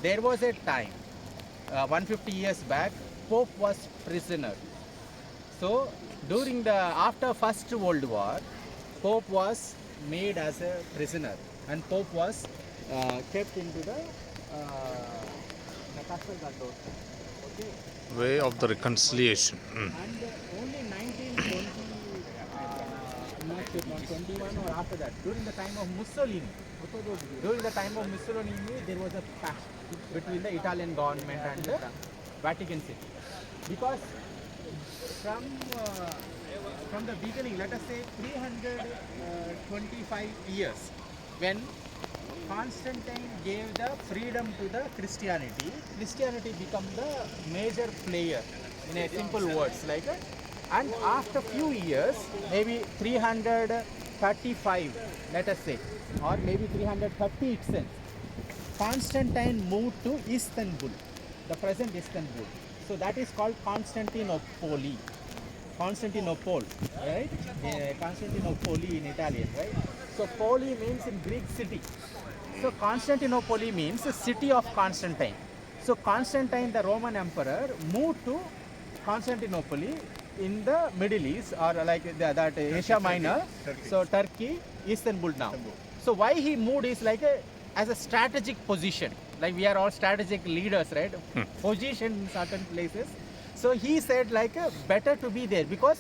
there was a time, 150 years back, Pope was prisoner. So during the after First World War, Pope was made as a prisoner, and Pope was kept into the castle guard. Okay. Way of the reconciliation. And only 1920, I'm not sure, not 21 or after that, during the time of Mussolini, there was a pact between the Italian government and the Vatican City. Because from the beginning, let us say 325 years, when Constantine gave the freedom to the Christianity became the major player, in a simple words like that. And after few years, maybe 335, let us say, or maybe 330 itself, Constantine moved to Istanbul, the present Istanbul. So that is called Constantinople, right? Constantinople in Italian, right? So Poli means in Greek city. So Constantinople means the city of Constantine. So Constantine, the Roman emperor, moved to Constantinople in the Middle East, or like that Asia Minor. So Turkey, Istanbul now. So why he moved is like as a strategic position. Like we are all strategic leaders, right? Position in certain places. So he said like better to be there, because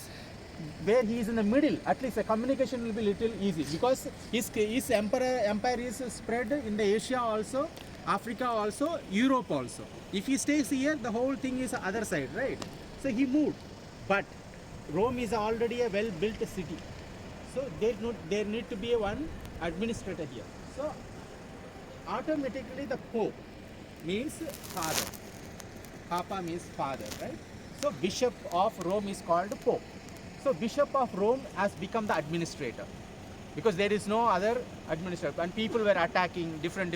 where he is in the middle, at least the communication will be little easy, because his empire is spread in the Asia also, Africa also, Europe also. If he stays here, the whole thing is the other side, right? So he moved, but Rome is already a well-built city, so there need to be one administrator here. So automatically the Pope means father. Papa means father, right? So Bishop of Rome is called Pope. So Bishop of Rome has become the administrator, because there is no other administrator, and people were attacking different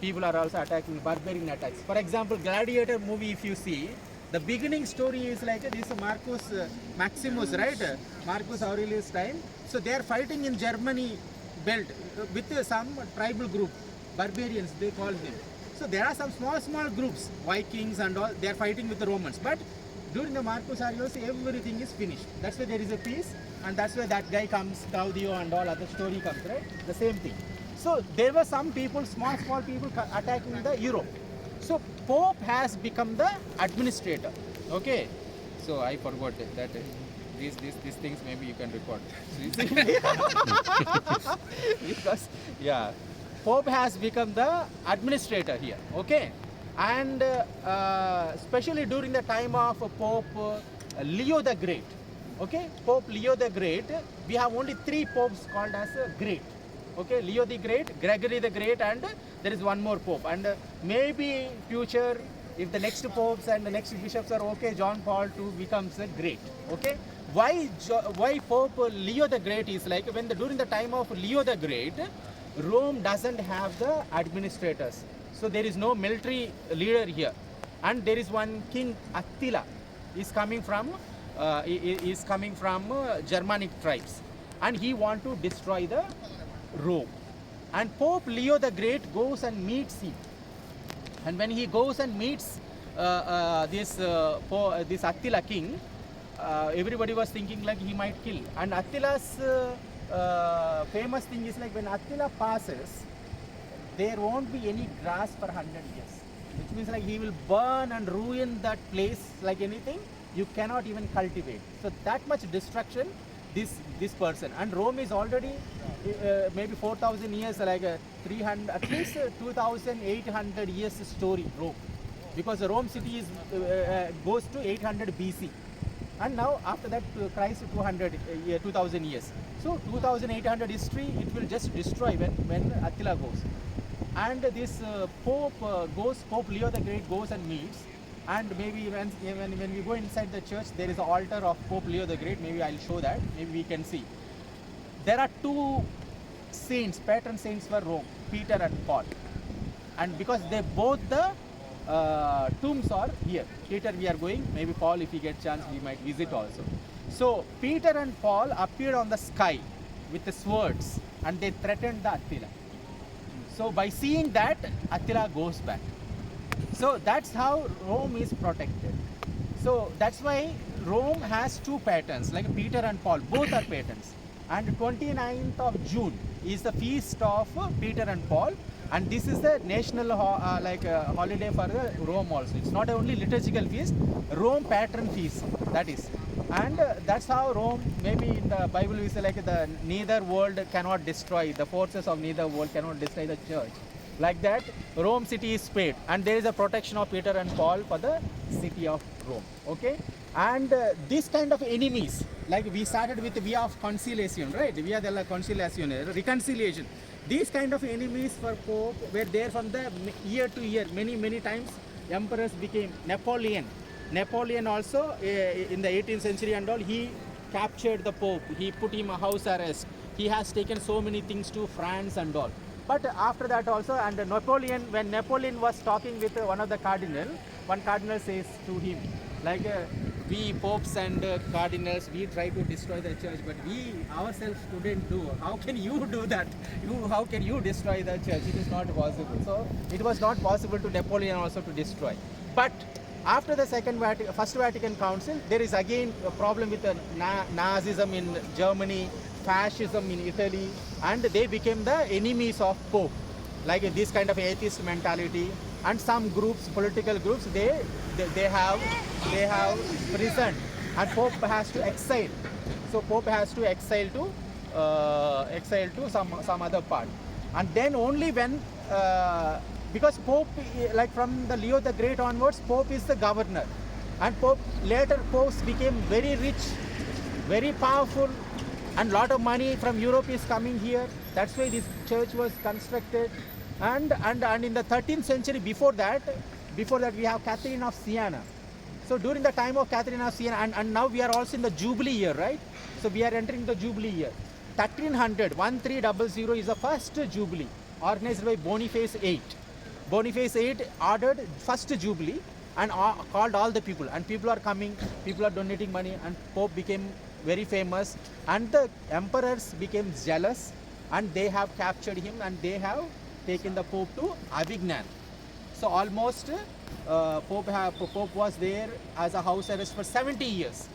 people are also attacking, barbarian attacks. For example, Gladiator movie, if you see, the beginning story is like this Marcus Maximus, right? Marcus Aurelius time. So they are fighting in Germany belt with some tribal group, barbarians they call them. So there are some small groups, Vikings and all, they are fighting with the Romans. But during the Marcus Aurelius, everything is finished. That's why there is a peace, and that's why that guy comes, Claudio and all other story comes, right? The same thing. So there were some people, small people attacking the Europe. So Pope has become the administrator. Okay. So I forgot that these things maybe you can record. Because yeah, Pope has become the administrator here. Okay. And especially during the time of Pope Leo the Great. Okay, Pope Leo the Great, we have only 3 popes called as great. Okay, Leo the Great, Gregory the Great, and there is one more pope. And maybe future, if the next popes and the next bishops are okay, John Paul II becomes a great. Okay, why Pope Leo the Great is like, when during the time of Leo the Great, Rome doesn't have the administrators. So there is no military leader here, and there is one king Attila, is coming from Germanic tribes, and he want to destroy the Rome. And Pope Leo the Great goes and meets him, and when he goes and meets this Attila king, everybody was thinking like he might kill. And Attila's famous thing is like, when Attila passes, there won't be any grass for 100 years, which means like he will burn and ruin that place like anything. You cannot even cultivate. So that much destruction this person. And Rome is already maybe 4,000 years, like 300, at least 2,800 years story, Rome, because the Rome city is goes to 800 BC, and now after that Christ 2,000 years. So 2,800 history, it will just destroy when Attila goes. And this Pope Leo the Great goes and meets, and maybe when we go inside the church, there is an altar of Pope Leo the Great. Maybe I'll show that, maybe we can see. There are 2 saints, patron saints for Rome, Peter and Paul. And because they both the tombs are here. Peter we are going, maybe Paul, if we get chance, we might visit also. So Peter and Paul appeared on the sky with the swords, and they threatened the Attila. So by seeing that, Attila goes back. So that's how Rome is protected. So that's why Rome has two patterns, like Peter and Paul, both are patterns. And 29th of June is the feast of Peter and Paul, and this is the national holiday for Rome also. It's not only liturgical feast, Rome patron feast, that is. And that's how Rome, maybe in the Bible we say like the neither world cannot destroy, the forces of neither world cannot destroy the church. Like that, Rome city is spared, and there is a protection of Peter and Paul for the city of Rome. Okay, and this kind of enemies, like we started with via of conciliation, right? Via della conciliazione, reconciliation. These kind of enemies for Pope were there from the year to year. Many times, emperors became Napoleon. Napoleon also in the 18th century and all, he captured the Pope. He put him a house arrest. He has taken so many things to France and all. But after that also, and Napoleon, when Napoleon was talking with one of the cardinal, one cardinal says to him, like we popes and cardinals, we try to destroy the church, but we ourselves couldn't do. How can you do that? How can you destroy the church? It is not possible. So it was not possible to Napoleon also to destroy. But after the First Vatican Council, there is again a problem with the Nazism in Germany, fascism in Italy, and they became the enemies of Pope. Like this kind of atheist mentality, and some groups, political groups, they have prison, and Pope has to exile. So Pope has to exile to some other part, and then only when because Pope, like from the Leo the Great onwards, Pope is the governor, and later popes became very rich, very powerful, and lot of money from Europe is coming here. That's why this church was constructed. And in the 13th century, before that we have Catherine of Siena. So during the time of Catherine of Siena, and now we are also in the Jubilee year, right? So we are entering the Jubilee year. 1300 is the first Jubilee organized by Boniface VIII. Boniface VIII ordered first Jubilee and called all the people, and people are coming, people are donating money, and Pope became very famous, and the emperors became jealous, and they have captured him, and they have taken the Pope to Vignan. So almost Pope was there as a house arrest for 70 years.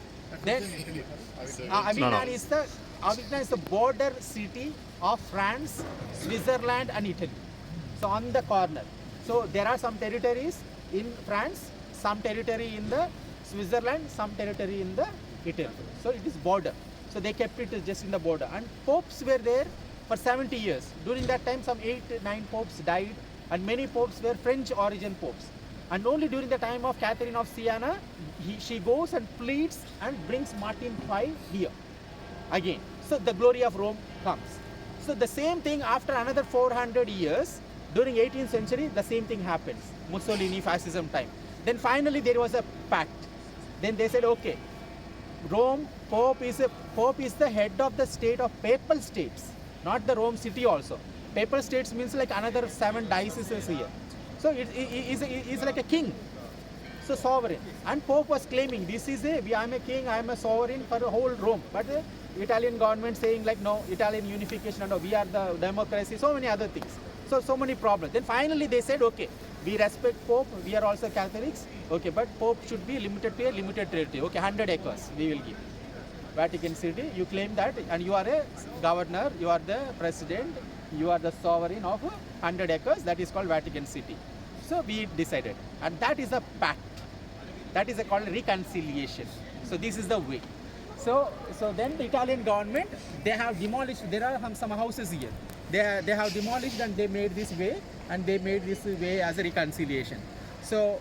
Then Vignan is the border city of France, Switzerland and Italy. So on the corner. So there are some territories in France, some territory in the Switzerland, some territory in the Italy. So it is border. So they kept it just in the border. And popes were there for 70 years. During that time, some 8-9 popes died, and many popes were French origin popes. And only during the time of Catherine of Siena, she goes and pleads and brings Martin V here again. So the glory of Rome comes. So the same thing after another 400 years, during 18th century, the same thing happens. Mussolini, fascism time. Then finally there was a pact. Then they said, okay, Pope is the head of the state of papal states, not the Rome city also. Papal states means like another 7 dioceses here. So it is like a king. So sovereign. And Pope was claiming, I am a king, I am a sovereign for the whole Rome. But the Italian government saying like, no, Italian unification, no, we are the democracy, so many other things. So many problems. Then finally they said, okay, we respect Pope, we are also Catholics, okay, but Pope should be limited to a limited territory. Okay, 100 acres we will give. Vatican City, you claim that, and you are a governor, you are the president, you are the sovereign of 100 acres, that is called Vatican City. So we decided, and that is a pact. That is called reconciliation. So this is the way. So then the Italian government, they have demolished, there are some houses here. They have demolished and they made this way, and they made this way as a reconciliation. So